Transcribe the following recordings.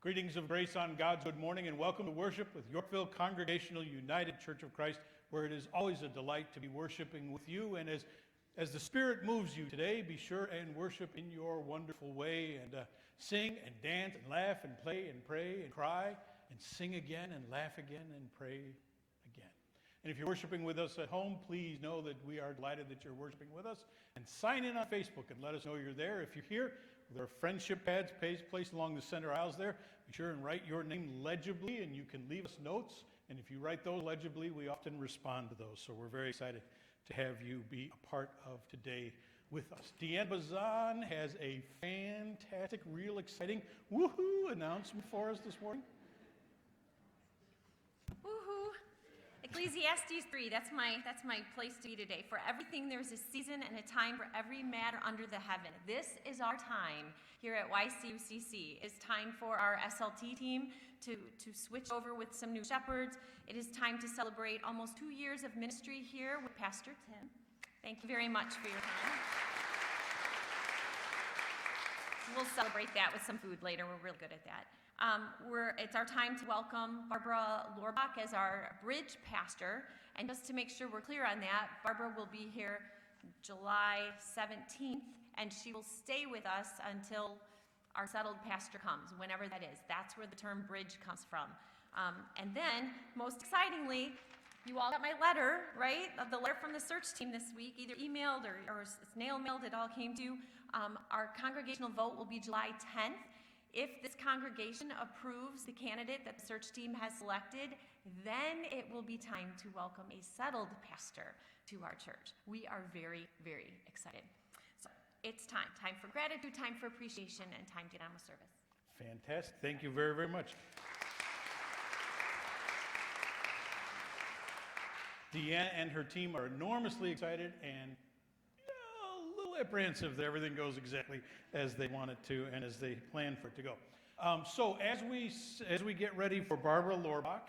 Greetings of grace on God's good morning, and welcome to worship with Yorkville Congregational United Church of Christ, where it is always a delight to be worshiping with you. And as the Spirit moves you today, be sure and worship in your wonderful way, and sing and dance and laugh and play and pray and cry and sing again and laugh again and pray again. And if you're worshiping with us at home, please know that we are delighted that you're worshiping with us. And sign in on Facebook and let us know you're there. If you're here, there are friendship pads placed along the center aisles there. Be sure and write your name legibly, and you can leave us notes. And if you write those legibly, we often respond to those. So we're very excited to have you be a part of today with us. Deanne Bazan has a fantastic, real exciting woohoo announcement for us this morning. Woohoo! Ecclesiastes 3, that's my place to be today. For everything there's a season and a time for every matter under the heaven. This is our time here at YCUCC. It's time for our SLT team to switch over with some new shepherds. It is time to celebrate almost 2 years of ministry here with Pastor Tim. Thank you very much for your time. We'll celebrate that with some food later. We're real good at that. It's our time to welcome Barbara Lorbach as our bridge pastor. And just to make sure we're clear on that, Barbara will be here July 17th, and she will stay with us until our settled pastor comes, whenever that is. That's where the term bridge comes from. And then, most excitingly, you all got my letter, right? The letter from the search team this week, either emailed or snail mailed, it all came to. Our congregational vote will be July 10th. If this congregation approves the candidate that the search team has selected, then it will be time to welcome a settled pastor to our church. We are very, very excited. So it's time for gratitude, time for appreciation, and time to get on with service. Fantastic. Thank you very, very much. Deanna and her team are enormously excited and a little apprehensive that everything goes exactly as they want it to and as they plan for it to go. So as we get ready for Barbara Lorbach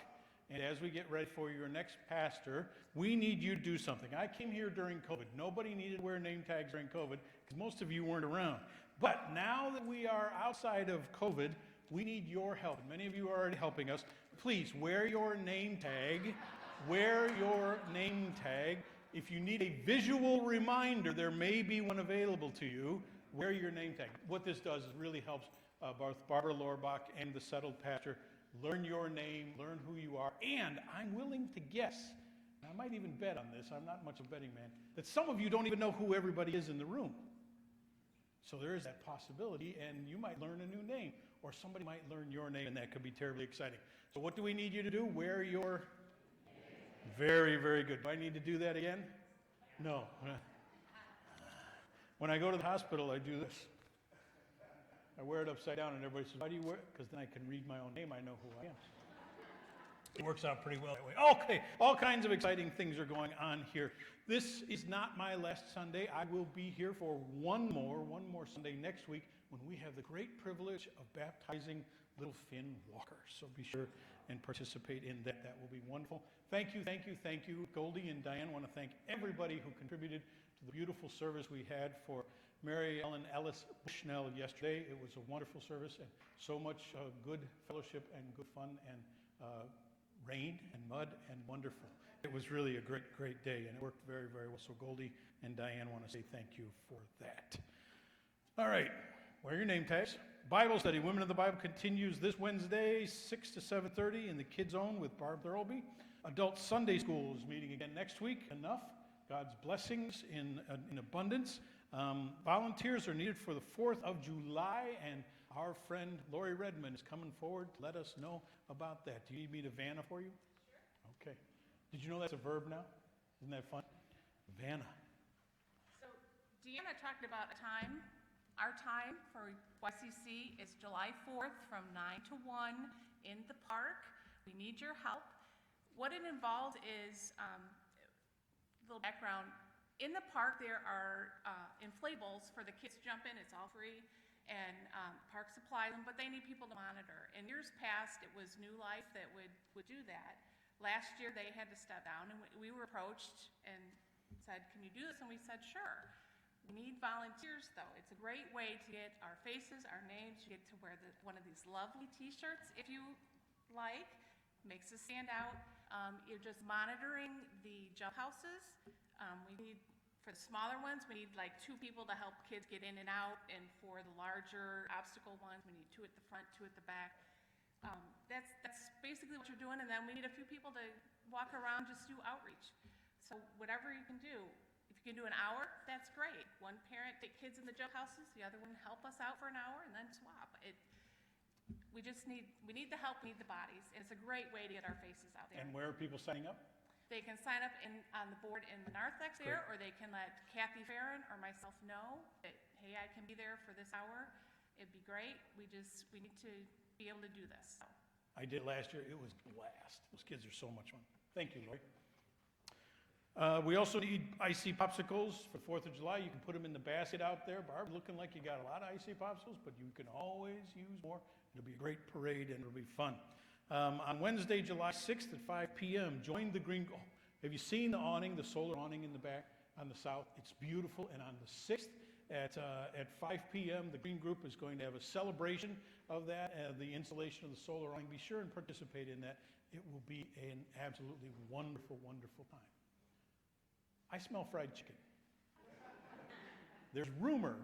and as we get ready for your next pastor, we need you to do something. I came here during COVID. Nobody needed to wear name tags during COVID because most of you weren't around. But now that we are outside of COVID, we need your help. Many of you are already helping us. Please wear your name tag. Wear your name tag. If you need a visual reminder, there may be one available to you. Wear your name tag. What this does is really helps both Barbara Lorbach and the settled pastor learn your name, learn who you are, and I'm willing to guess, and I might even bet on this, I'm not much of a betting man, that some of you don't even know who everybody is in the room. So there is that possibility, and you might learn a new name, or somebody might learn your name, and that could be terribly exciting. So what do we need you to do? Wear your... Very, very good. Do I need to do that again? No. When I go to the hospital, I do this. I wear it upside down, and everybody says, why do you wear it? Because then I can read my own name. I know who I am. It works out pretty well that way. Okay, all kinds of exciting things are going on here. This is not my last Sunday. I will be here for one more Sunday next week when we have the great privilege of baptizing little Finn Walker. So be sure and participate in that. That will be wonderful. Thank you. Goldie and Diane, I want to thank everybody who contributed to the beautiful service we had for Mary Ellen Ellis Bushnell yesterday. It was a wonderful service and so much good fellowship and good fun and rain and mud and wonderful. It was really a great, great day, and it worked very, very well. So Goldie and Diane want to say thank you for that. All right, wear your name tags. Bible study, Women of the Bible, continues this Wednesday, 6 to 7:30 in the Kids Zone with Barb Thurlby. Adult Sunday School is meeting again next week. Enough. God's blessings in abundance. Volunteers are needed for the 4th of July, and our friend Lori Redmond is coming forward to let us know about that. Do you need me to Vanna for you? Sure. Okay. Did you know that's a verb now? Isn't that fun? Vanna. So Deanna talked about a time. Our time for YCC is July 4th from 9 to 1 in the park. We need your help. What it involves is, a little background, in the park there are inflatables for the kids to jump in. It's all free, and park supply them, but they need people to monitor. In years past, it was New Life that would do that. Last year, they had to step down, and we were approached and said, can you do this? And we said, sure. We need volunteers, though. It's a great way to get our faces, our names. You get to wear one of these lovely T-shirts if you like. Makes us stand out. You're just monitoring the jump houses. We need, for the smaller ones, we need like 2 people to help kids get in and out. And for the larger obstacle ones, we need 2 at the front, 2 at the back. That's basically what you're doing. And then we need a few people to walk around, just do outreach. So whatever you can do. If you can do an hour, that's great. One parent take kids in the jump houses, the other one help us out for an hour, and then swap. We need the help, we need the bodies. And it's a great way to get our faces out there. And where are people signing up? They can sign up on the board in the narthex there, or they can let Kathy Farron or myself know that, hey, I can be there for this hour. It'd be great. We need to be able to do this. So. I did last year. It was a blast. Those kids are so much fun. Thank you, Lori. We also need icy popsicles for 4th of July. You can put them in the basket out there. Barb, looking like you got a lot of icy popsicles, but you can always use more. It'll be a great parade and it'll be fun. On Wednesday, July 6th at 5 p.m., join the green. Oh, have you seen the awning, the solar awning in the back on the south? It's beautiful. And on the 6th at 5 p.m., the green group is going to have a celebration of that, the installation of the solar awning. Be sure and participate in that. It will be an absolutely wonderful, wonderful time. I smell fried chicken. There's rumor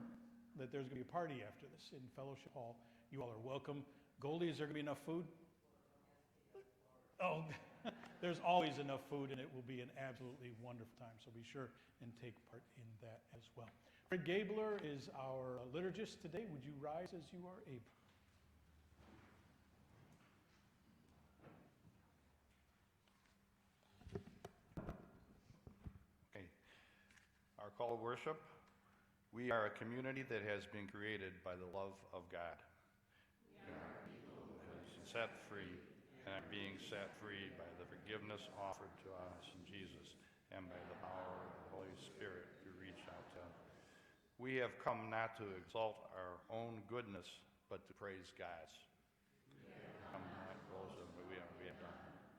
that there's going to be a party after this in Fellowship Hall. You all are welcome. Goldie, is there going to be enough food? Oh, there's always enough food, and it will be an absolutely wonderful time. So be sure and take part in that as well. Fred Gabler is our liturgist today. Would you rise as you are able? Our call to worship, we are a community that has been created by the love of God. We are people who is set free and are being set free by the forgiveness offered to us in Jesus and by the power of the Holy Spirit to reach out to us. We have come not to exalt our own goodness, but to praise God's.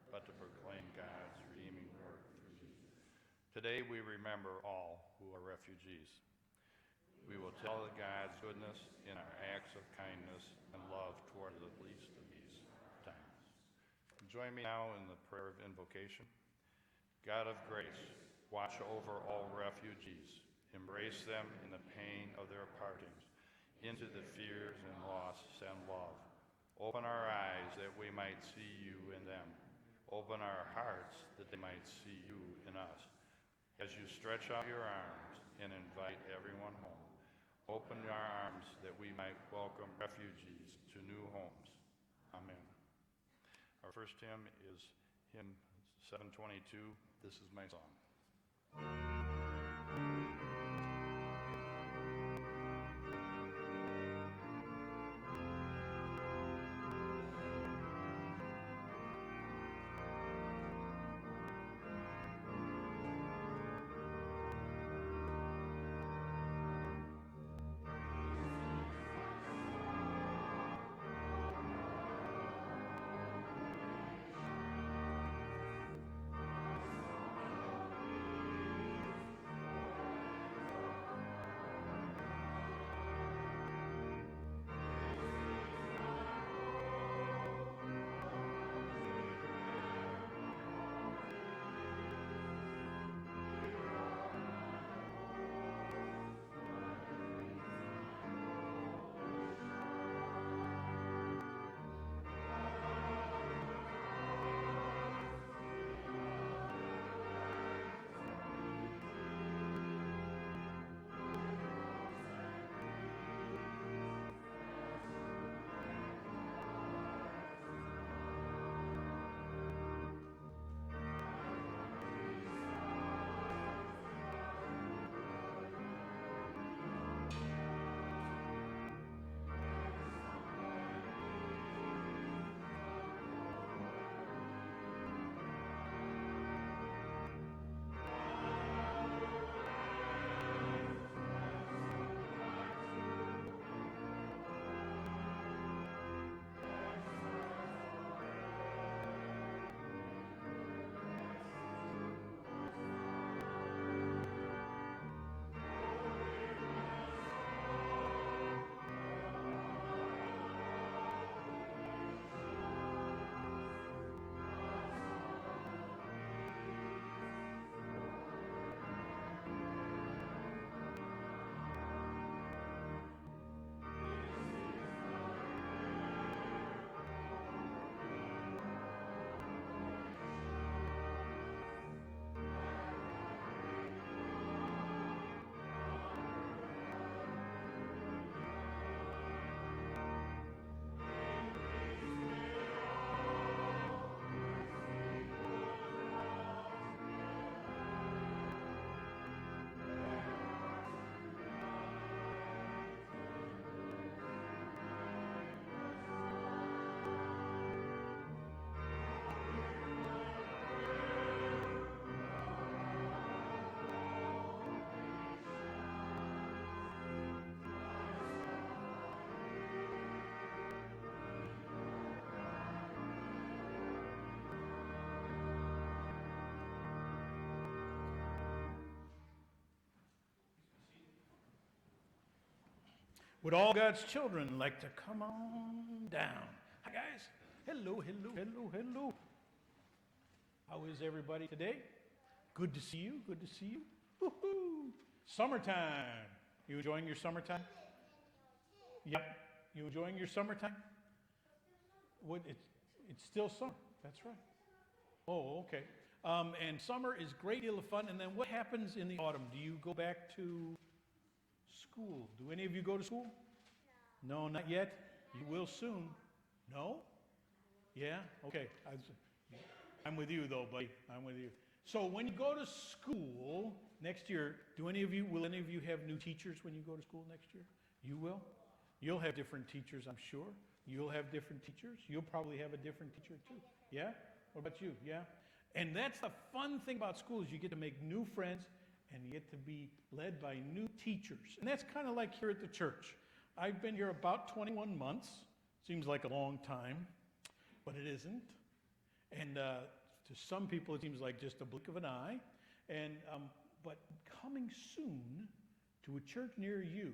But to proclaim God's redeeming work through Jesus. Today we remember all who are refugees. We will tell of God's goodness in our acts of kindness and love toward the least of these times. Join me now in the prayer of invocation. God of grace, watch over all refugees. Embrace them in the pain of their partings. Into the fears and loss, send love. Open our eyes that we might see you in them. Open our hearts that they might see you in us. As you stretch out your arms and invite everyone home, open your arms that we might welcome refugees to new homes. Amen. Our first hymn is hymn 722, This Is My Song. Would all God's children like to come on down? Hi, guys. Hello, hello, hello, hello. How is everybody today? Good to see you. Good to see you. Woo-hoo. Summertime. You enjoying your summertime? Yep. You enjoying your summertime? What? It's still summer. That's right. Oh, okay. And summer is a great deal of fun. And then what happens in the autumn? Do you go back to school? Do any of you go to school? No, not yet. You will soon. No? Yeah? Okay. I'm with you though, buddy. I'm with you. So when you go to school next year, will any of you have new teachers when you go to school next year? You will? You'll have different teachers, I'm sure. You'll have different teachers. You'll probably have a different teacher too. Yeah? What about you? Yeah? And that's the fun thing about school is you get to make new friends and you get to be led by new teachers. And that's kind of like here at the church. I've been here about 21 months. Seems like a long time, but it isn't. And to some people, it seems like just a blink of an eye. And but coming soon to a church near you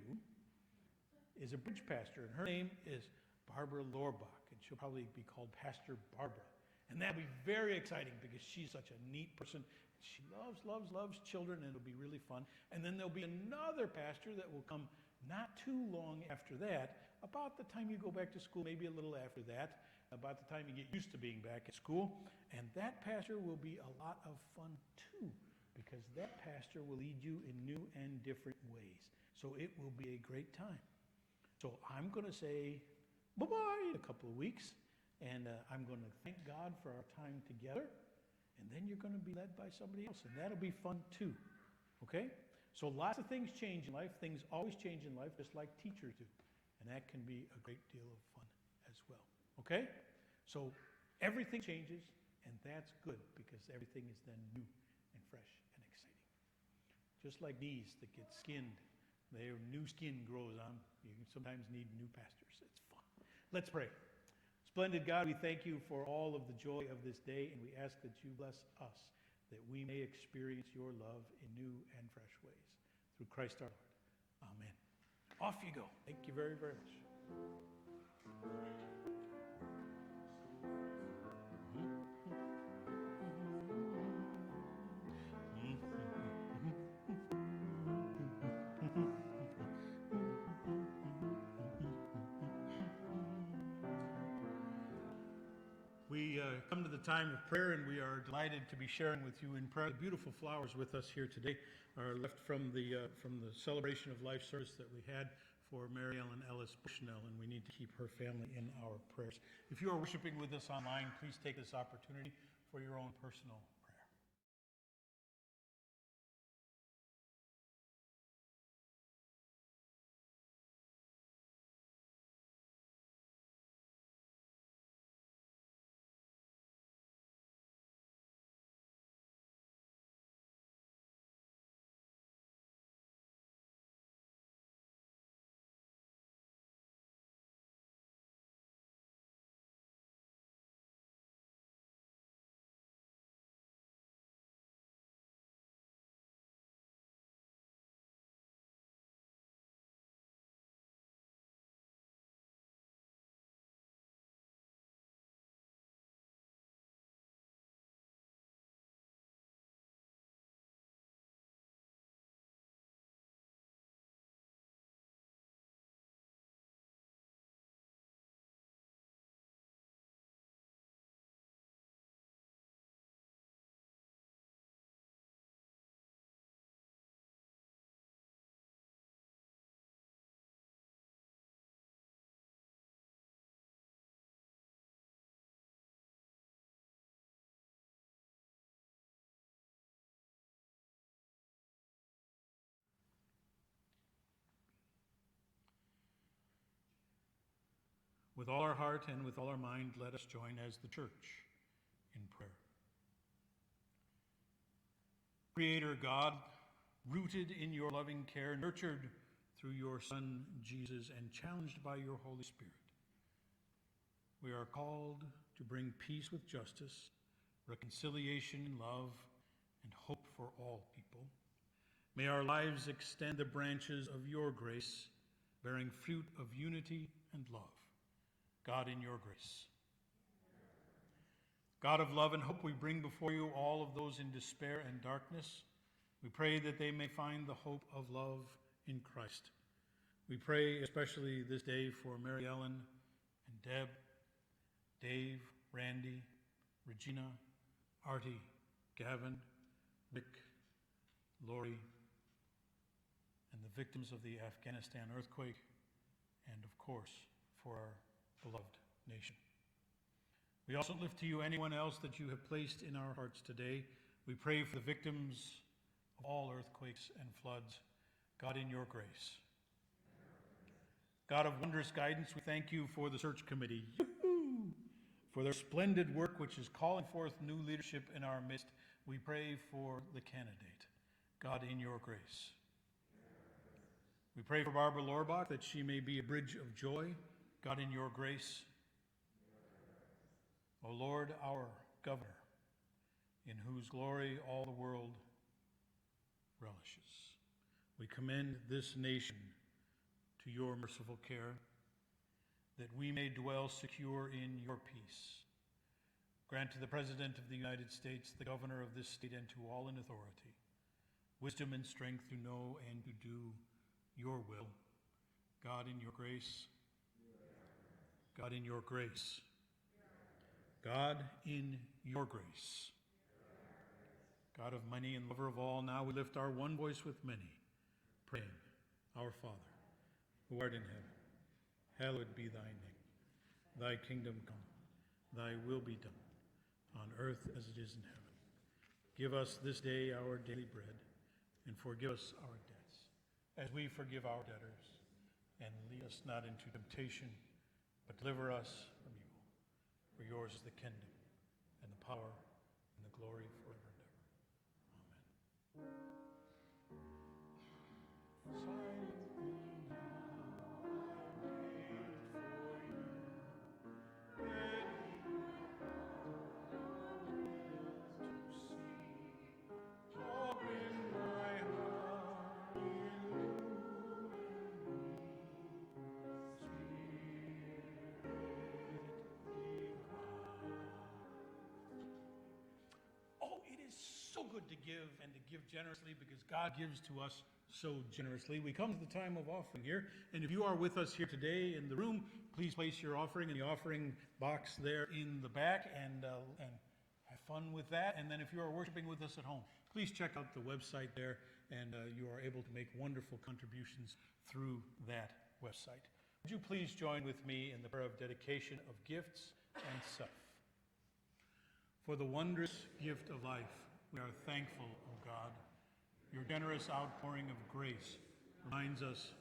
is a bridge pastor, and her name is Barbara Lorbach, and she'll probably be called Pastor Barbara. And that'll be very exciting because she's such a neat person. She loves, loves, loves children, and it'll be really fun. And then there'll be another pastor that will come not too long after that, about the time you go back to school, maybe a little after that, about the time you get used to being back at school. And that pastor will be a lot of fun too, because that pastor will lead you in new and different ways. So it will be a great time. So I'm going to say bye-bye in a couple of weeks, and I'm going to thank God for our time together, and then you're going to be led by somebody else, and that'll be fun too, okay? So lots of things change in life. Things always change in life, just like teachers do, and that can be a great deal of fun as well, okay? So everything changes, and that's good because everything is then new and fresh and exciting. Just like bees that get skinned, their new skin grows on. You sometimes need new pastures. It's fun. Let's pray. Splendid God, we thank you for all of the joy of this day, and we ask that you bless us, that we may experience your love in new and fresh ways. Through Christ our Lord. Amen. Off you go. Thank you very, very much. We come to the time of prayer, and we are delighted to be sharing with you in prayer. The beautiful flowers with us here today are left from the celebration of life service that we had for Mary Ellen Ellis Bushnell, and we need to keep her family in our prayers. If you are worshiping with us online, please take this opportunity for your own personal prayer. With all our heart and with all our mind, let us join as the church in prayer. Creator God, rooted in your loving care, nurtured through your Son, Jesus, and challenged by your Holy Spirit, we are called to bring peace with justice, reconciliation, love, and hope for all people. May our lives extend the branches of your grace bearing fruit of unity and love. God, in your grace. God of love and hope, we bring before you all of those in despair and darkness. We pray that they may find the hope of love in Christ. We pray especially this day for Mary Ellen and Deb, Dave, Randy, Regina, Artie, Gavin, Rick, Lori, and the victims of the Afghanistan earthquake, and of course, for our beloved nation. We also lift to you anyone else that you have placed in our hearts today. We pray for the victims of all earthquakes and floods. God, in your grace. God of wondrous guidance, we thank you for the search committee, for their splendid work which is calling forth new leadership in our midst. We pray for the candidate. God, in your grace. We pray for Barbara Lorbach that she may be a bridge of joy. God, in your grace. O Lord, our governor, in whose glory all the world relishes. We commend this nation to your merciful care, that we may dwell secure in your peace. Grant to the President of the United States, the governor of this state, and to all in authority, wisdom and strength to know and to do your will. God, in your grace. God, in your grace. God, in your grace. God of many and lover of all, now we lift our one voice with many, praying, Our Father, who art in heaven, hallowed be thy name. Thy kingdom come, thy will be done, on earth as it is in heaven. Give us this day our daily bread, and forgive us our debts, as we forgive our debtors. And lead us not into temptation, but deliver us from evil. For yours is the kingdom, and the power, and the glory forever and ever. Amen. So good to give and to give generously, because God gives to us so generously. We come to the time of offering here, and if you are with us here today in the room, please place your offering in the offering box there in the back, and have fun with that. And then if you are worshiping with us at home, please check out the website there, and you are able to make wonderful contributions through that website. Would you please join with me in the prayer of dedication of gifts and self? For the wondrous gift of life, we are thankful, O God. Your generous outpouring of grace reminds us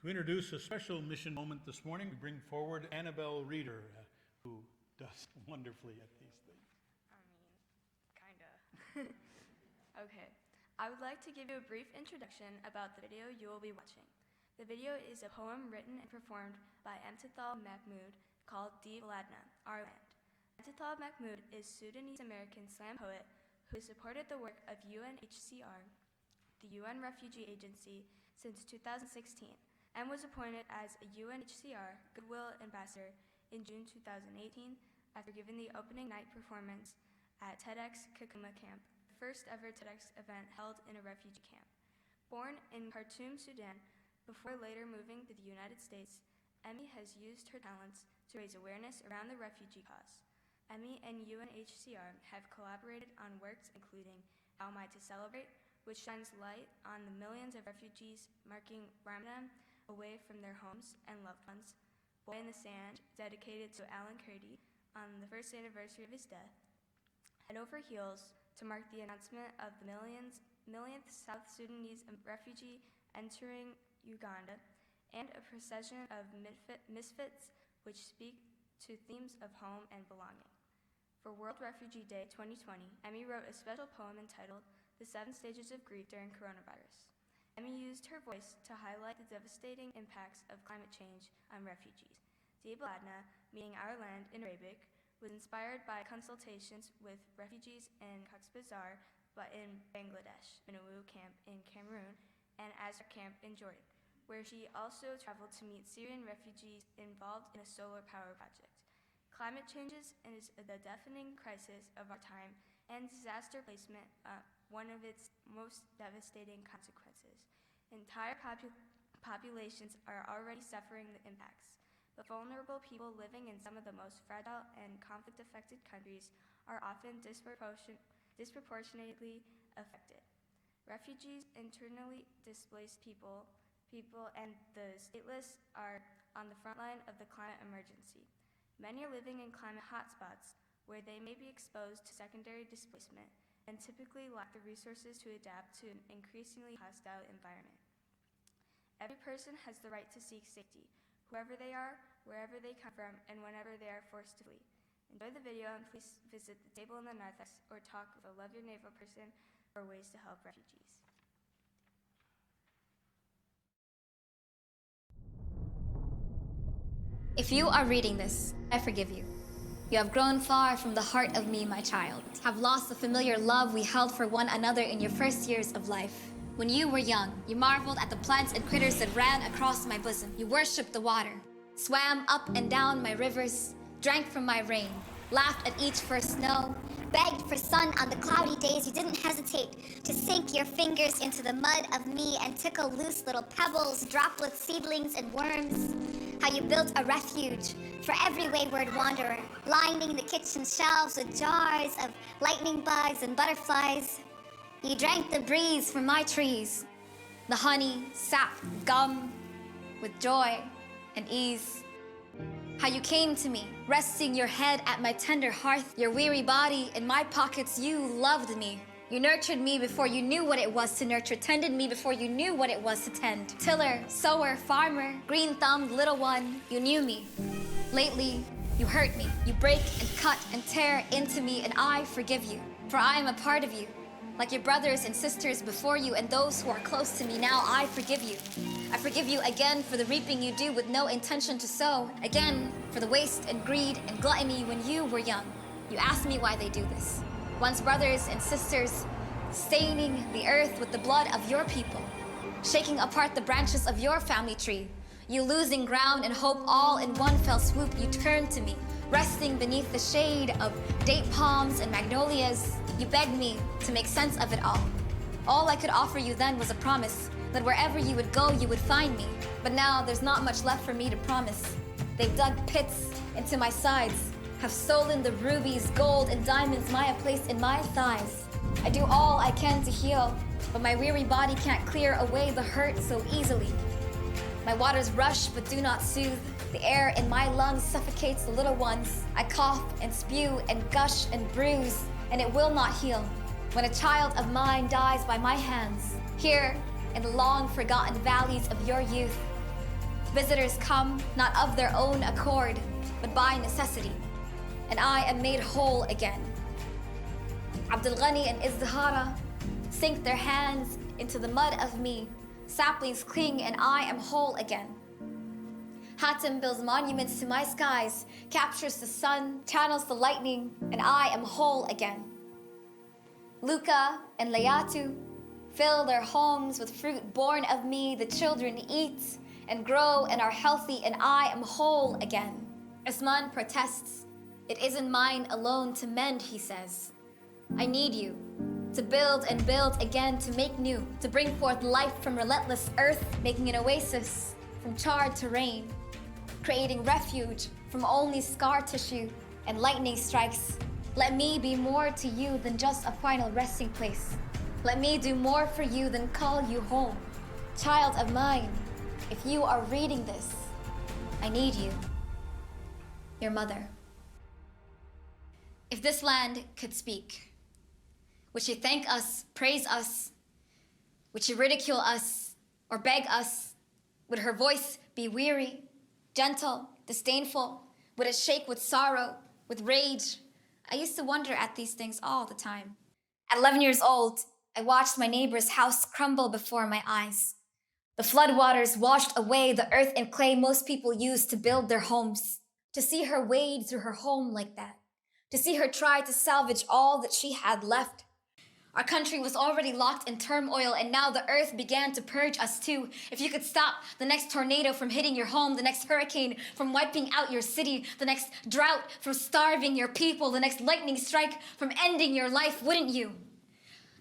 to introduce a special mission moment this morning. We bring forward Annabelle Reeder, who does wonderfully at these things. Kinda. Okay. I would like to give you a brief introduction about the video you will be watching. The video is a poem written and performed by Untitled Mahmood called Devotional, Our Land. Untitled Mahmood is Sudanese-American slam poet who has supported the work of UNHCR, the UN Refugee Agency, since 2016, and was appointed as a UNHCR Goodwill Ambassador in June 2018 after giving the opening night performance at TEDx Kakuma Camp, first ever TEDx event held in a refugee camp. Born in Khartoum, Sudan, before later moving to the United States, Emmy has used her talents to raise awareness around the refugee cause. Emmy and UNHCR have collaborated on works including How Am I to Celebrate, which shines light on the millions of refugees marking Ramadan away from their homes and loved ones, Boy in the Sand, dedicated to Alan Kurdi on the first anniversary of his death, Head Over Heels, to mark the announcement of the millionth South Sudanese refugee entering Uganda, and a procession of misfits which speak to themes of home and belonging. For World Refugee Day 2020, Emmy wrote a special poem entitled The 7 Stages of Grief During Coronavirus. Emmy used her voice to highlight the devastating impacts of climate change on refugees. Devotional meaning our land in Arabic, was inspired by consultations with refugees in Cox's Bazar, but in Bangladesh, Manawu camp in Cameroon, and Azhar camp in Jordan, where she also traveled to meet Syrian refugees involved in a solar power project. Climate change is the deafening crisis of our time, and disaster placement one of its most devastating consequences. Entire populations are already suffering the impacts, but vulnerable people living in some of the most fragile and conflict-affected countries are often disproportionately affected. Refugees, internally displaced people, and the stateless are on the front line of the climate emergency. Many are living in climate hotspots where they may be exposed to secondary displacement and typically lack the resources to adapt to an increasingly hostile environment. Every person has the right to seek safety, whoever they are, wherever they come from, and whenever they are forced to flee. Enjoy the video and please visit the table in the narthex or talk with a Love Your Neighbor person for ways to help refugees. If you are reading this, I forgive you. You have grown far from the heart of me, my child, have lost the familiar love we held for one another in your first years of life. When you were young, you marveled at the plants and critters that ran across my bosom. You worshipped the water, swam up and down my rivers, drank from my rain, laughed at each first snow, begged for sun on the cloudy days. You didn't hesitate to sink your fingers into the mud of me and tickle loose little pebbles, droplets, seedlings, and worms. How you built a refuge for every wayward wanderer, lining the kitchen shelves with jars of lightning bugs and butterflies. You drank the breeze from my trees, the honey, sap, gum, with joy and ease. How you came to me, resting your head at my tender hearth, your weary body in my pockets. You loved me. You nurtured me before you knew what it was to nurture, tended me before you knew what it was to tend. Tiller, sower, farmer, green-thumbed little one, you knew me. Lately, you hurt me. You break and cut and tear into me, and I forgive you. For I am a part of you. Like your brothers and sisters before you and those who are close to me now, I forgive you. I forgive you again for the reaping you do with no intention to sow. Again, for the waste and greed and gluttony when you were young. You asked me why they do this. Once brothers and sisters, staining the earth with the blood of your people, shaking apart the branches of your family tree. You losing ground and hope all in one fell swoop. You turned to me, resting beneath the shade of date palms and magnolias. You begged me to make sense of it all. All I could offer you then was a promise that wherever you would go, you would find me. But now there's not much left for me to promise. They've dug pits into my sides, have stolen the rubies, gold, and diamonds Maya placed in my thighs. I do all I can to heal, but my weary body can't clear away the hurt so easily. My waters rush but do not soothe. The air in my lungs suffocates the little ones. I cough and spew and gush and bruise, and it will not heal. When a child of mine dies by my hands, here in the long forgotten valleys of your youth, visitors come not of their own accord, but by necessity, and I am made whole again. Abdul Ghani and Izdihara sink their hands into the mud of me. Saplings cling and I am whole again. Hatim builds monuments to my skies, captures the sun, channels the lightning, and I am whole again. Luca and Layatu fill their homes with fruit born of me. The children eat and grow and are healthy, and I am whole again. Usman protests. It isn't mine alone to mend, he says. I need you to build and build again, to make new, to bring forth life from relentless earth, making an oasis from charred terrain, creating refuge from only scar tissue and lightning strikes. Let me be more to you than just a final resting place. Let me do more for you than call you home. Child of mine, if you are reading this, I need you. Your mother. If this land could speak, would she thank us, praise us? Would she ridicule us or beg us? Would her voice be weary, gentle, disdainful? Would it shake with sorrow, with rage? I used to wonder at these things all the time. At 11 years old, I watched my neighbor's house crumble before my eyes. The floodwaters washed away the earth and clay most people use to build their homes. To see her wade through her home like that. To see her try to salvage all that she had left. Our country was already locked in turmoil, and now the earth began to purge us too. If you could stop the next tornado from hitting your home, the next hurricane from wiping out your city, the next drought from starving your people, the next lightning strike from ending your life, wouldn't you?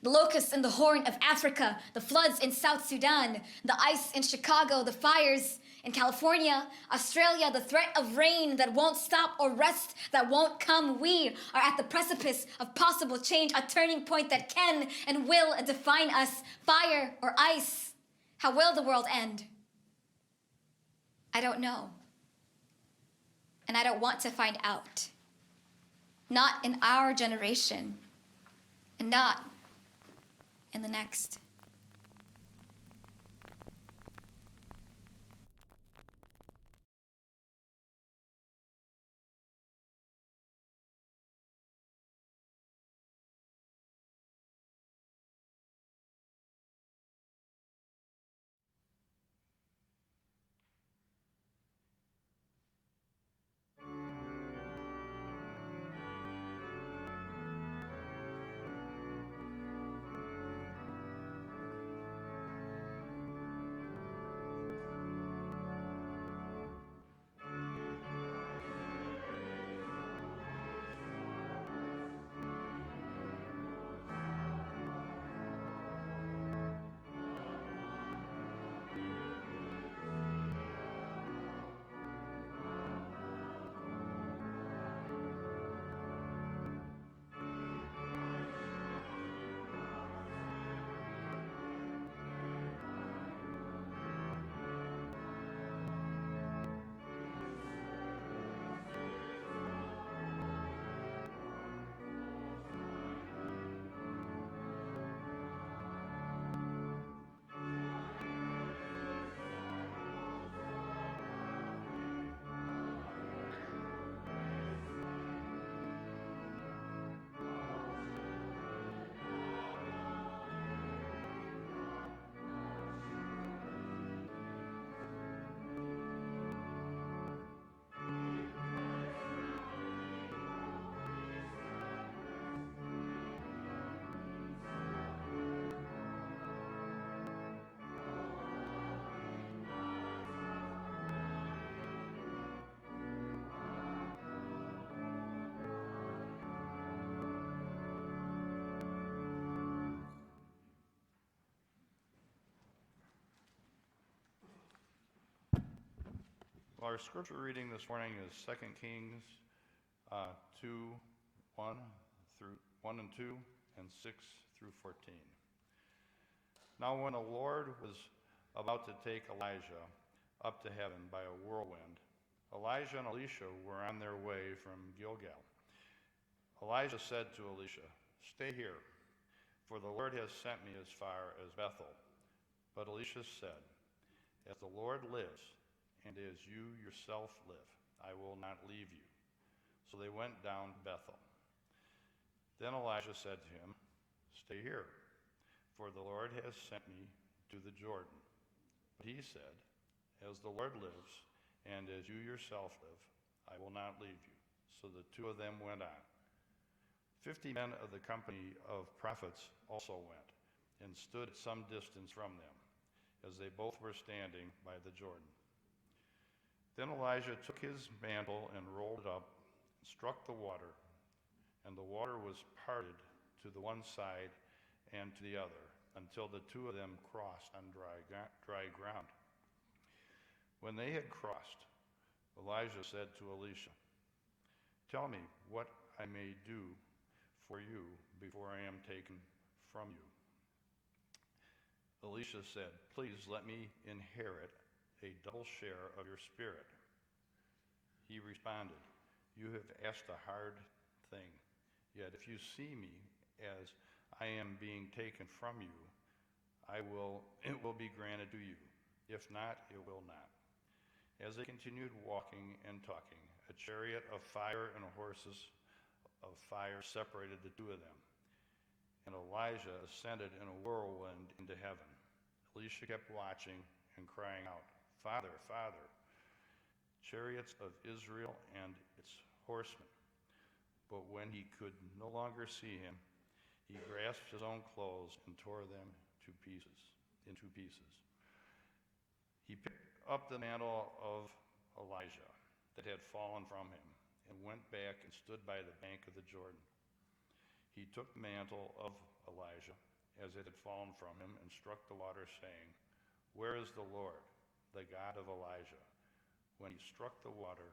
The locusts in the Horn of Africa, the floods in South Sudan, the ice in Chicago, the fires in California, Australia, the threat of rain that won't stop or rest that won't come. We are at the precipice of possible change, a turning point that can and will define us. Fire or ice? How will the world end? I don't know. And I don't want to find out. Not in our generation, and not in the next. Well, our scripture reading this morning is 2 Kings 2, 1 and 2, and 6 through 14. Now when the Lord was about to take Elijah up to heaven by a whirlwind, Elijah and Elisha were on their way from Gilgal. Elijah said to Elisha, "Stay here, for the Lord has sent me as far as Bethel." But Elisha said, "As the Lord lives, and as you yourself live, I will not leave you." So they went down to Bethel. Then Elijah said to him, "Stay here, for the Lord has sent me to the Jordan." But he said, "As the Lord lives, and as you yourself live, I will not leave you." So the two of them went on. 50 men of the company of prophets also went, and stood at some distance from them, as they both were standing by the Jordan. Then Elijah took his mantle and rolled it up, and struck the water, and the water was parted to the one side and to the other, until the two of them crossed on dry ground. When they had crossed, Elijah said to Elisha, "Tell me what I may do for you before I am taken from you." Elisha said, "Please let me inherit a double share of your spirit." He responded, "You have asked a hard thing, yet if you see me as I am being taken from you, it will be granted to you. If not, it will not." As they continued walking and talking, a chariot of fire and horses of fire separated the two of them, and Elijah ascended in a whirlwind into heaven. Elisha kept watching and crying out, "Father, Father, chariots of Israel and its horsemen. But when he could no longer see him, he grasped his own clothes and tore them in two pieces. He picked up the mantle of Elijah that had fallen from him and went back and stood by the bank of the Jordan. He took the mantle of Elijah as it had fallen from him and struck the water, saying, "Where is the Lord, the God of Elijah?" When he struck the water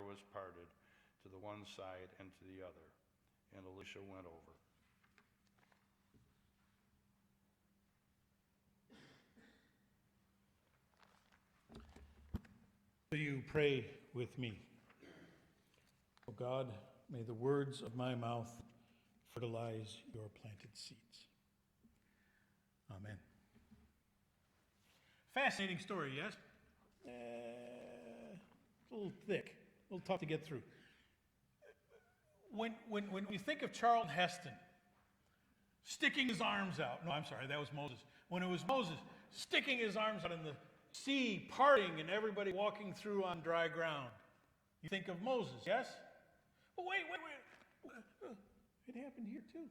was parted to the one side and to the other, and Elisha went over. Will you pray with me? Oh God, may the words of my mouth fertilize your planted seeds. Amen. Fascinating story, yes? A little thick, a little tough to get through. When we think of Charlton Heston sticking his arms out, no, I'm sorry, that was Moses. When it was Moses sticking his arms out in the sea, parting, and everybody walking through on dry ground, you think of Moses, yes? But wait. It happened here too.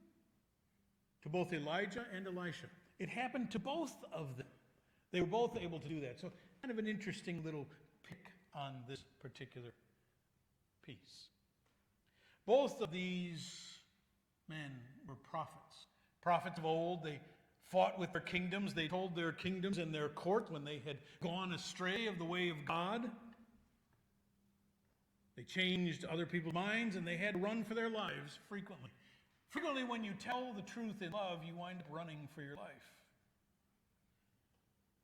To both Elijah and Elisha. It happened to both of them. They were both able to do that. So kind of an interesting little pick on this particular piece. Both of these men were prophets. Prophets of old. They fought with their kingdoms. They told their kingdoms and their court when they had gone astray of the way of God. They changed other people's minds, and they had to run for their lives frequently. Frequently, when you tell the truth in love, you wind up running for your life.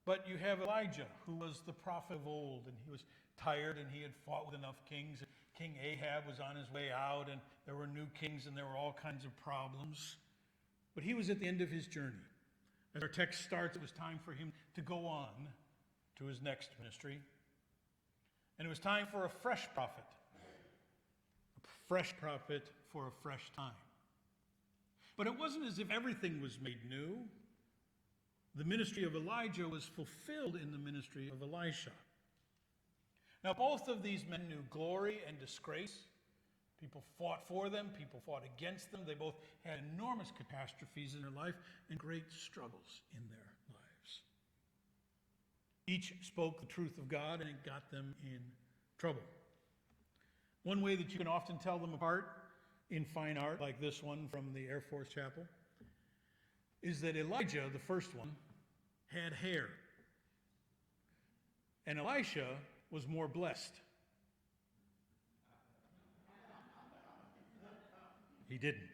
But you have Elijah, who was the prophet of old, and he was tired, and he had fought with enough kings. King Ahab was on his way out, and there were new kings, and there were all kinds of problems. But he was at the end of his journey. As our text starts, it was time for him to go on to his next ministry. And it was time for a fresh prophet. A fresh prophet for a fresh time. But it wasn't as if everything was made new. The ministry of Elijah was fulfilled in the ministry of Elisha. Now, both of these men knew glory and disgrace. People fought for them. People fought against them. They both had enormous catastrophes in their life and great struggles in their lives. Each spoke the truth of God, and it got them in trouble. One way that you can often tell them apart in fine art, like this one from the Air Force Chapel, is that Elijah, the first one, had hair. And Elisha was more blessed. He didn't.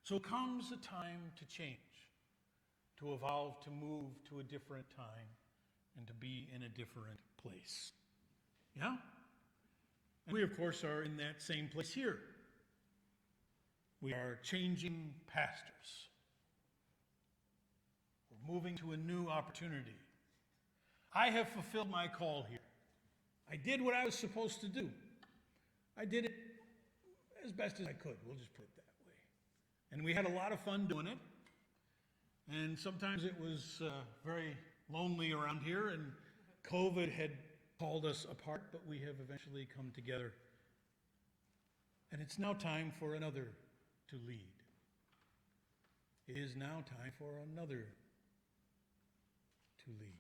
So comes a time to change, to evolve, to move to a different time, and to be in a different place. Yeah? And we, of course, are in that same place here. We are changing pastors. We're moving to a new opportunity. I have fulfilled my call here. I did what I was supposed to do. I did it as best as I could. We'll just put it that way. And we had a lot of fun doing it. And sometimes it was very lonely around here, and COVID had called us apart, but we have eventually come together. And it's now time for another to lead. It is now time for another to lead.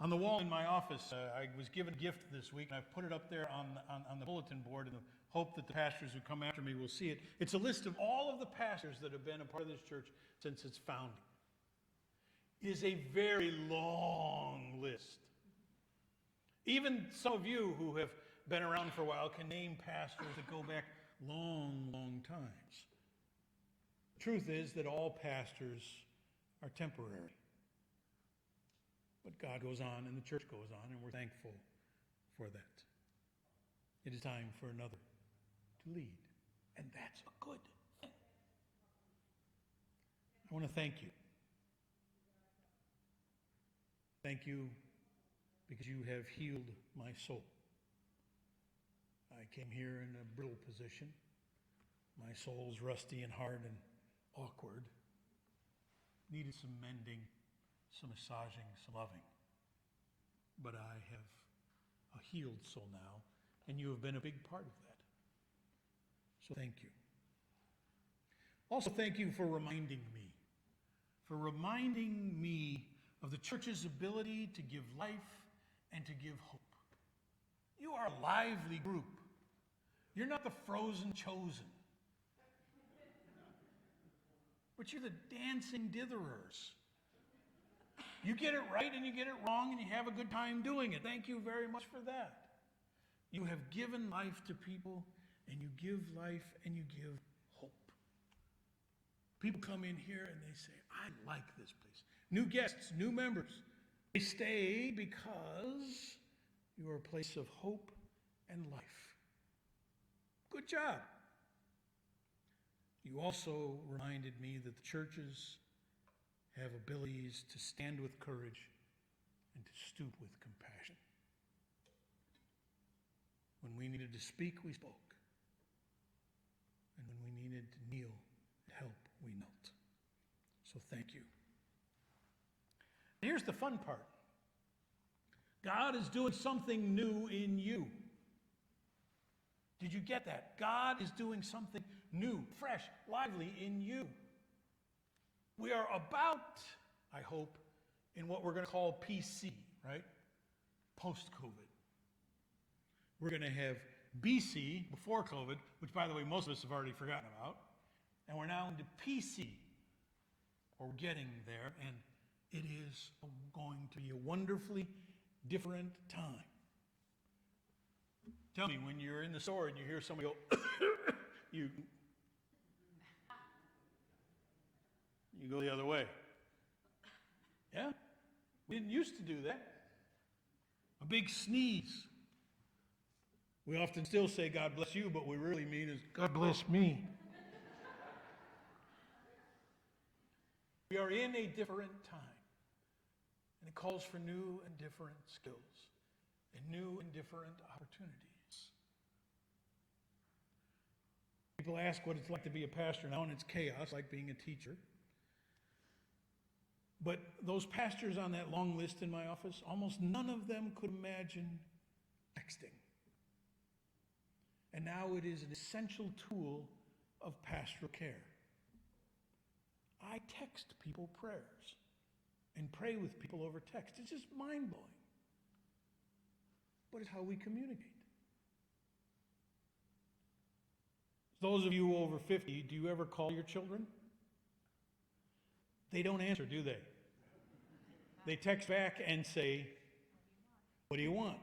On the wall in my office, I was given a gift this week, and I've put it up there on the bulletin board in the hope that the pastors who come after me will see it. It's a list of all of the pastors that have been a part of this church since its founding. It is a very long list. Even some of you who have been around for a while can name pastors that go back long, long times. The truth is that all pastors are temporary. But God goes on and the church goes on, and we're thankful for that. It is time for another to lead, and that's a good thing. I want to thank you. Thank you because you have healed my soul. I came here in a brittle position. My soul's rusty and hard and awkward. Needed some mending, some massaging, some loving. but I have a healed soul now, and you have been a big part of that. So thank you. Also, thank you for reminding me of the church's ability to give life and to give hope. You are a lively group. You're not the frozen chosen, but you're the dancing ditherers. You get it right and you get it wrong and you have a good time doing it. Thank you very much for that. You have given life to people, and you give life and you give hope. People come in here and they say, I like this place. New guests, new members, they stay because you are a place of hope and life. Good job. You also reminded me that the churches have abilities to stand with courage and to stoop with compassion. When we needed to speak, we spoke. And when we needed to kneel and help, we knelt. So thank you. Here's the fun part. God is doing something new in you. Did you get that? God is doing something new, fresh, lively in you. We are about, I hope, in what we're going to call PC, right? Post-COVID. We're going to have BC, before COVID, which, by the way, most of us have already forgotten about. And we're now into PC, or we're getting there, and it is going to be a wonderfully different time. Tell me, when you're in the store and you hear somebody go, you go the other way. Yeah? We didn't used to do that. A big sneeze. We often still say, God bless you, but what we really mean is, God bless me. We are in a different time, and it calls for new and different skills and new and different opportunities. People ask what it's like to be a pastor now, and it's chaos, like being a teacher. But those pastors on that long list in my office, almost none of them could imagine texting. And now it is an essential tool of pastoral care. I text people prayers and pray with people over text. It's just mind-blowing. But it's how we communicate. Those of you over 50, do you ever call your children? They don't answer, do they? They text back and say, what do you want?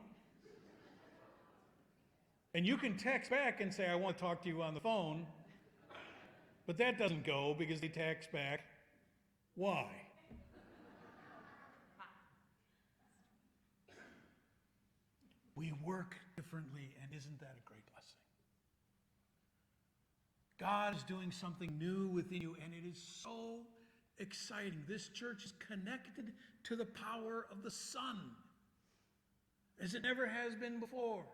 And you can text back and say, I want to talk to you on the phone, but that doesn't go because they text back, why? We work differently, and isn't that a great blessing? God is doing something new within you, and it is so exciting. This church is connected to the power of the Son, as it never has been before.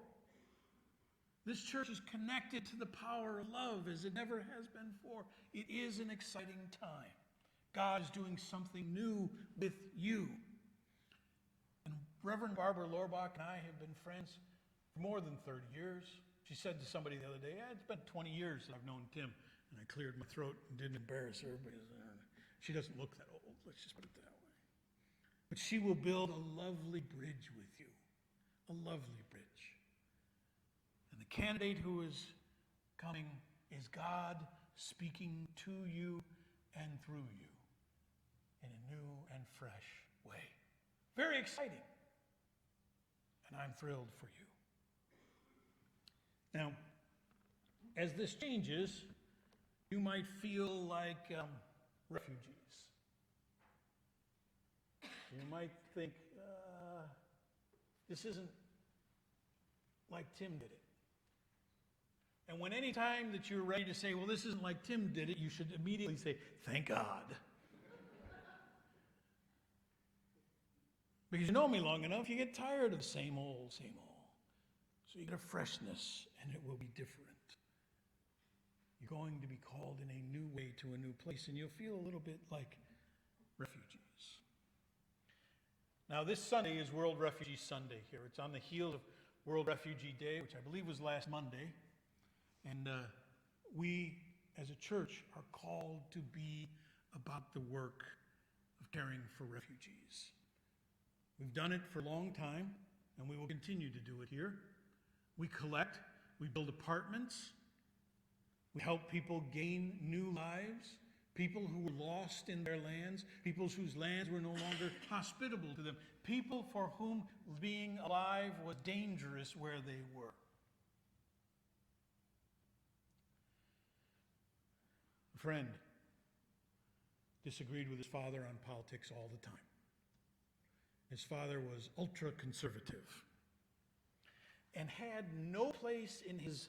This church is connected to the power of love, as it never has been before. It is an exciting time. God is doing something new with you. And Reverend Barbara Lorbach and I have been friends for more than 30 years. She said to somebody the other day, it's been 20 years that I've known Tim. And I cleared my throat and didn't embarrass her because she doesn't look that old. Let's just put it that way. But she will build a lovely bridge with you. A lovely bridge. And the candidate who is coming is God speaking to you and through you in a new and fresh way. Very exciting. And I'm thrilled for you. Now, as this changes, you might feel like refugees. You might think, this isn't like Tim did it. And when any time that you're ready to say, well, this isn't like Tim did it, you should immediately say, thank God. Because you know me long enough, you get tired of the same old, same old. So you get a freshness, and it will be different. You're going to be called in a new way to a new place, and you'll feel a little bit like refugees. Now, this Sunday is World Refugee Sunday here. It's on the heels of World Refugee Day, which I believe was last Monday. And we, as a church, are called to be about the work of caring for refugees. We've done it for a long time, and we will continue to do it here. We collect, we build apartments, we help people gain new lives, people who were lost in their lands, people whose lands were no longer hospitable to them, people for whom being alive was dangerous where they were. A friend disagreed with his father on politics all the time. His father was ultra-conservative and had no place in his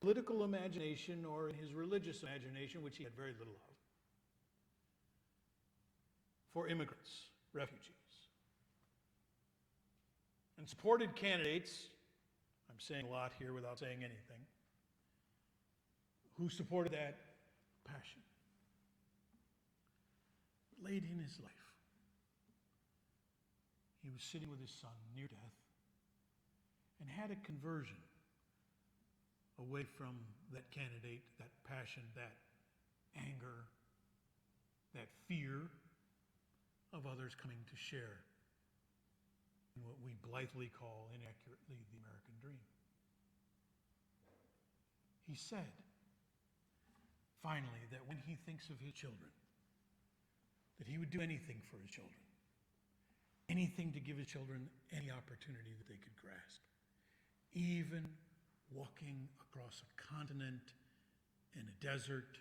political imagination or in his religious imagination, which he had very little of, for immigrants, refugees. And supported candidates, I'm saying a lot here without saying anything, who supported that passion. Late in his life, he was sitting with his son near death and had a conversion away from that candidate, that passion, that anger, that fear of others coming to share in what we blithely call inaccurately the American dream. He said, finally, that when he thinks of his children, that he would do anything for his children, anything to give his children any opportunity that they could grasp, even walking across a continent and a desert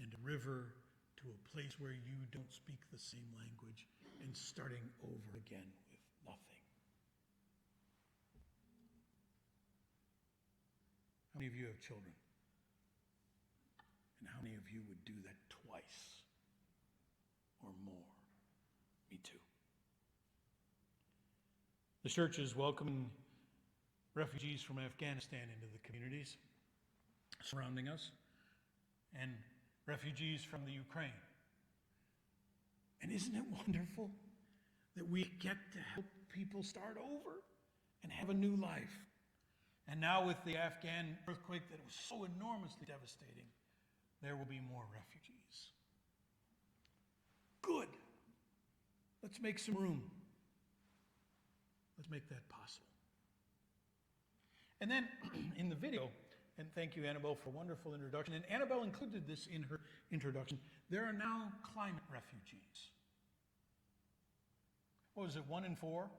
and a river to a place where you don't speak the same language and starting over again with nothing. How many of you have children? And how many of you would do that twice or more? Me too. The church is welcoming refugees from Afghanistan into the communities surrounding us, and refugees from the Ukraine. And isn't it wonderful that we get to help people start over and have a new life? And now with the Afghan earthquake that was so enormously devastating, there will be more refugees. Good. Let's make some room. Let's make that possible. And then in the video, and thank you, Annabelle, for a wonderful introduction, and Annabelle included this in her introduction, there are now climate refugees. What was it, 1 in 4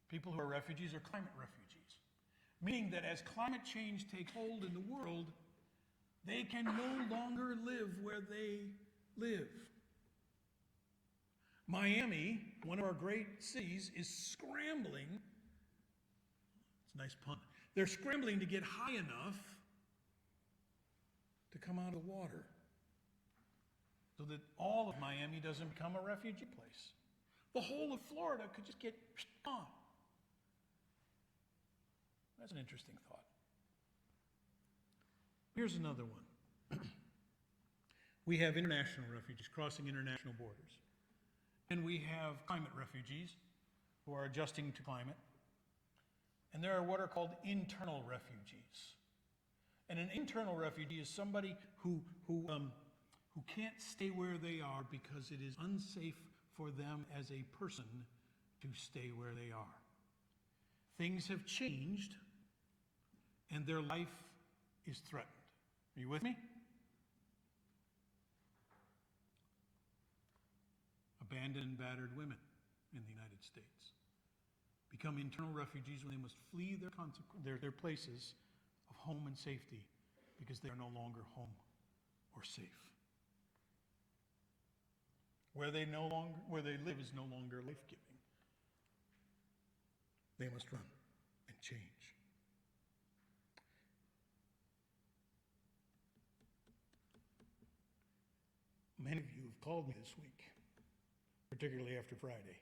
people who are refugees are climate refugees? Meaning that as climate change takes hold in the world, they can no longer live where they live. Miami, one of our great cities, is scrambling. It's a nice pun. They're scrambling to get high enough to come out of the water so that all of Miami doesn't become a refugee place. The whole of Florida could just get gone. That's an interesting thought. Here's another one. We have international refugees crossing international borders. And we have climate refugees who are adjusting to climate. And there are what are called internal refugees. And an internal refugee is somebody who can't stay where they are because it is unsafe for them as a person to stay where they are. Things have changed, and their life is threatened. Are you with me? Abandoned and battered women in the United States become internal refugees when they must flee their places of home and safety because they are no longer home or safe. Where they live is no longer life-giving. They must run and change. Many of you have called me this week, particularly after Friday.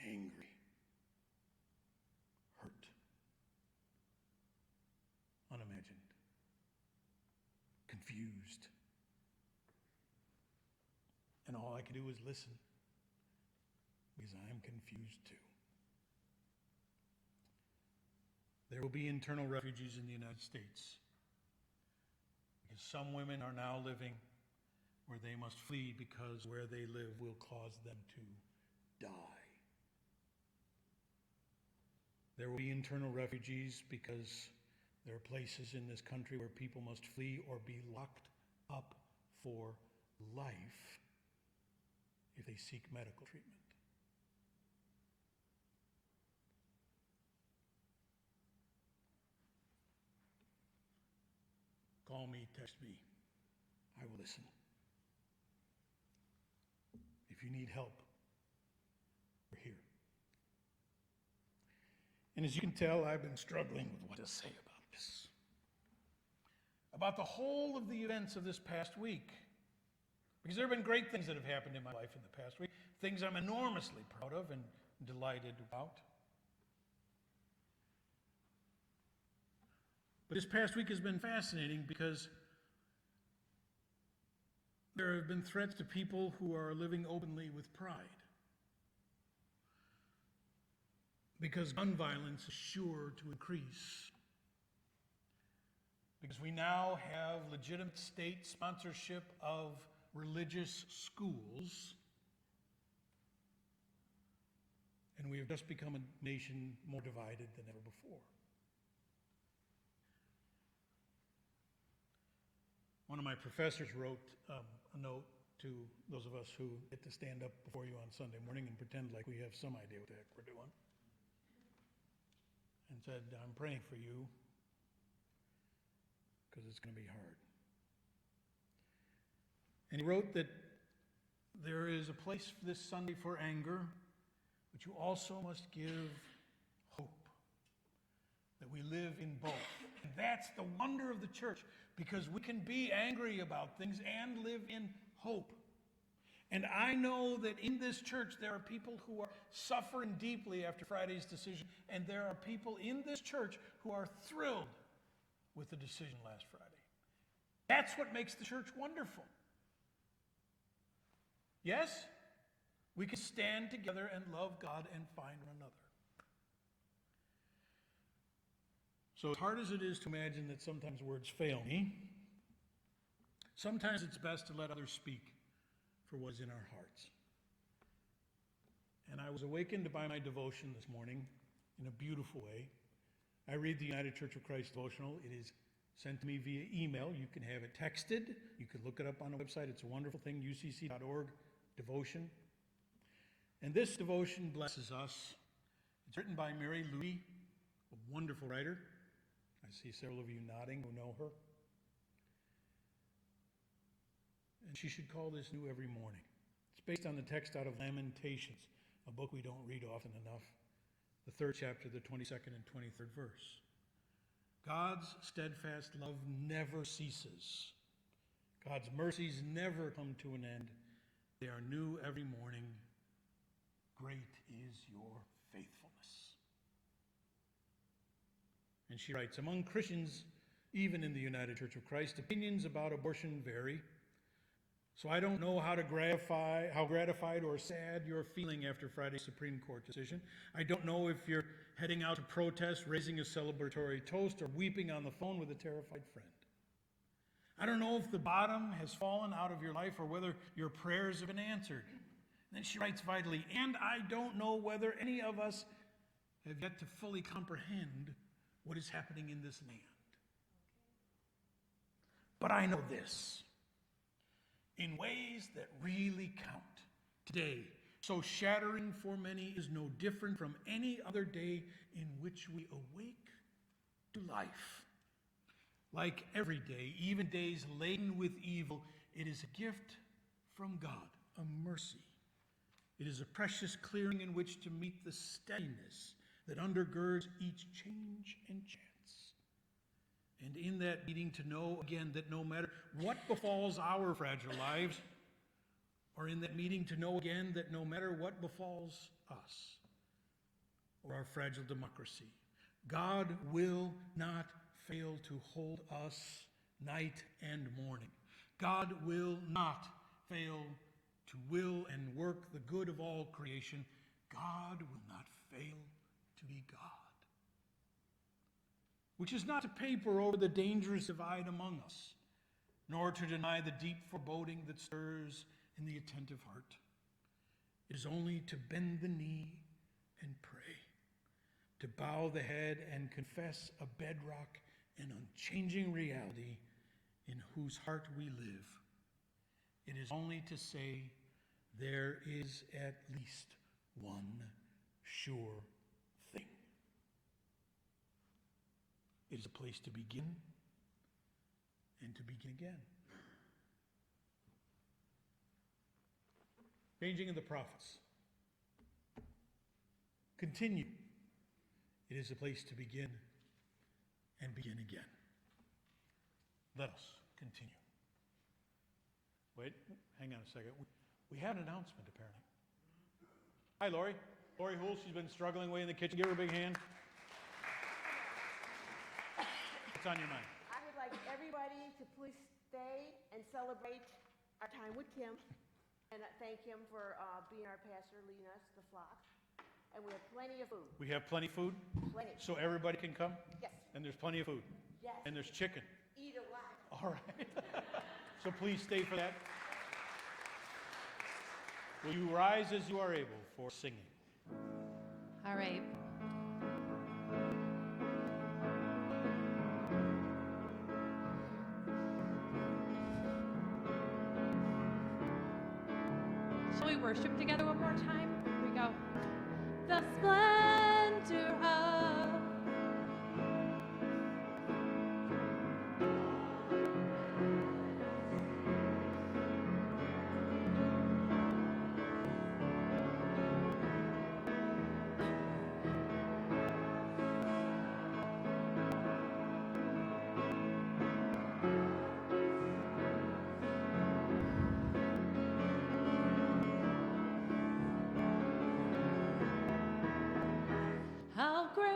Angry, hurt, unimagined, confused. And all I can do is listen because I'm confused too. There will be internal refugees in the United States because some women are now living where they must flee because where they live will cause them to die. There will be internal refugees because there are places in this country where people must flee or be locked up for life if they seek medical treatment. Call me, text me. I will listen. If you need help, we're here. And as you can tell, I've been struggling with what to say about this. About the whole of the events of this past week. Because there have been great things that have happened in my life in the past week, things I'm enormously proud of and delighted about. But this past week has been fascinating because there have been threats to people who are living openly with pride. Because gun violence is sure to increase. Because we now have legitimate state sponsorship of religious schools. And we have just become a nation more divided than ever before. One of my professors wrote a note to those of us who get to stand up before you on Sunday morning and pretend like we have some idea what the heck we're doing. And said, I'm praying for you because it's going to be hard. And he wrote that there is a place this Sunday for anger, but you also must give hope, that we live in both. And that's the wonder of the church, because we can be angry about things and live in hope. And I know that in this church there are people who are suffering deeply after Friday's decision, and there are people in this church who are thrilled with the decision last Friday. That's what makes the church wonderful. Yes, we can stand together and love God and find one another. So as hard as it is to imagine that sometimes words fail me, sometimes it's best to let others speak for what is in our hearts. And I was awakened by my devotion this morning in a beautiful way. I read the United Church of Christ Devotional. It is sent to me via email. You can have it texted. You can look it up on the website. It's a wonderful thing, ucc.org, devotion. And this devotion blesses us. It's written by Mary Louie, a wonderful writer. I see several of you nodding who know her. And she should call this new every morning. It's based on the text out of Lamentations, a book we don't read often enough. The 3rd chapter, the 22nd and 23rd verse. God's steadfast love never ceases. God's mercies never come to an end. They are new every morning. Great is your faithfulness. And she writes, among Christians, even in the United Church of Christ, opinions about abortion vary. So I don't know how gratified or sad you're feeling after Friday's Supreme Court decision. I don't know if you're heading out to protest, raising a celebratory toast, or weeping on the phone with a terrified friend. I don't know if the bottom has fallen out of your life or whether your prayers have been answered. And then she writes vitally, and I don't know whether any of us have yet to fully comprehend what is happening in this land. But I know this. In ways that really count, today, so shattering for many, is no different from any other day in which we awake to life. Like every day, even days laden with evil, it is a gift from God, a mercy. It is a precious clearing in which to meet the steadiness that undergirds each change and chance. And in that meeting to know again that no matter what befalls our fragile lives, or in that meeting to know again that no matter what befalls us or our fragile democracy, God will not fail to hold us night and morning. God will not fail to will and work the good of all creation God will not fail to be God. Which is not to paper over the dangerous divide among us, nor to deny the deep foreboding that stirs in the attentive heart. It is only to bend the knee and pray, to bow the head and confess a bedrock and unchanging reality in whose heart we live. It is only to say, there is at least one sure thing. It is a place to begin and to begin again. Changing of the prophets. Continue. It is a place to begin and begin again. Let us continue. Wait, hang on a second. We had an announcement, apparently. Hi, Lori. Lori Hool, she's been struggling away in the kitchen. Give her a big hand. What's on your mind? I would like everybody to please stay and celebrate our time with Kim and thank him for being our pastor, leading us, the flock. And we have plenty of food. We have plenty of food? Plenty. So everybody can come? Yes. And there's plenty of food? Yes. And there's chicken? Eat a lot. All right. So please stay for that. Will you rise as you are able for singing? All right. Shall we worship together one more time? Here we go. The splendor of how great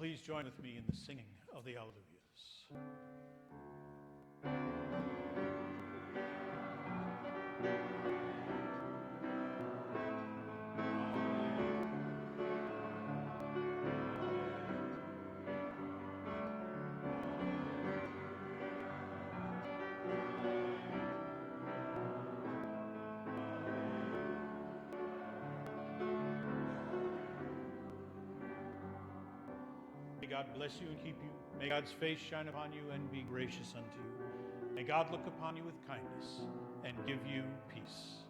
please join with me in the singing of the Alleluias. May God bless you and keep you. May God's face shine upon you and be gracious unto you. May God look upon you with kindness and give you peace.